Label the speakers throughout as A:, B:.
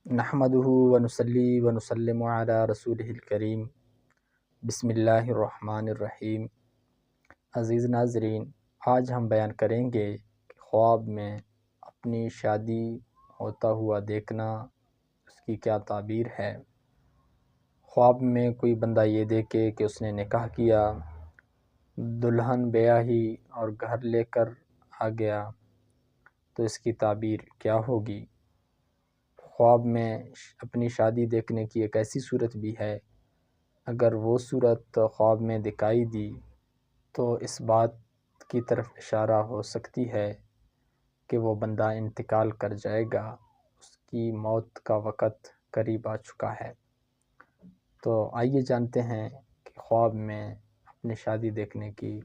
A: نحمده ونصلي ونسلم علی رسوله الکریم۔ بسم اللہ الرحمن الرحیم۔ عزیز ناظرین، آج ہم بیان کریں گے کہ خواب میں اپنی شادی ہوتا ہوا دیکھنا اس کی کیا تعبیر ہے۔ خواب میں کوئی بندہ یہ دیکھے کہ اس نے نکاح کیا، دلہن بیاہی اور گھر لے کر آ گیا، تو اس کی تعبیر کیا ہوگی؟ خواب میں اپنی شادی دیکھنے کی ایک ایسی صورت بھی ہے، اگر وہ صورت خواب میں دکھائی دی تو اس بات کی طرف اشارہ ہو سکتی ہے کہ وہ بندہ انتقال کر جائے گا، اس کی موت کا وقت قریب آ چکا ہے۔ تو آئیے جانتے ہیں کہ خواب میں اپنی شادی دیکھنے کی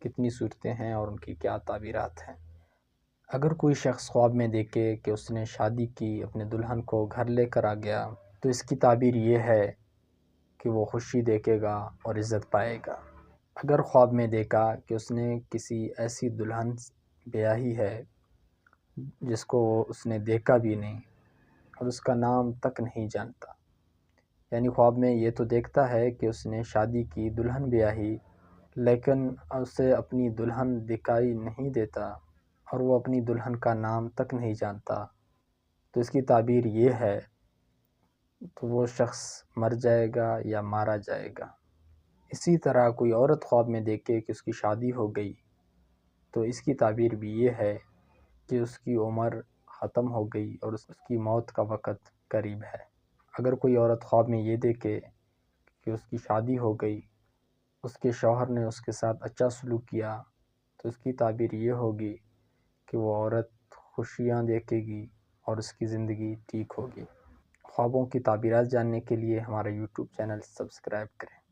A: کتنی صورتیں ہیں اور ان کی کیا تعبیرات ہیں۔ اگر کوئی شخص خواب میں دیکھے کہ اس نے شادی کی، اپنے دلہن کو گھر لے کر آ گیا، تو اس کی تعبیر یہ ہے کہ وہ خوشی دیکھے گا اور عزت پائے گا۔ اگر خواب میں دیکھا کہ اس نے کسی ایسی دلہن بیاہی ہے جس کو اس نے دیکھا بھی نہیں اور اس کا نام تک نہیں جانتا، یعنی خواب میں یہ تو دیکھتا ہے کہ اس نے شادی کی، دلہن بیاہی، لیکن اسے اپنی دلہن دکھائی نہیں دیتا اور وہ اپنی دلہن کا نام تک نہیں جانتا، تو اس کی تعبیر یہ ہے تو وہ شخص مر جائے گا یا مارا جائے گا۔ اسی طرح کوئی عورت خواب میں دیکھے کہ اس کی شادی ہو گئی، تو اس کی تعبیر بھی یہ ہے کہ اس کی عمر ختم ہو گئی اور اس کی موت کا وقت قریب ہے۔ اگر کوئی عورت خواب میں یہ دیکھے کہ اس کی شادی ہو گئی، اس کے شوہر نے اس کے ساتھ اچھا سلوک کیا، تو اس کی تعبیر یہ ہوگی کہ وہ عورت خوشیاں دیکھے گی اور اس کی زندگی ٹھیک ہوگی۔ خوابوں کی تعبیرات جاننے کے لیے ہمارا یوٹیوب چینل سبسکرائب کریں۔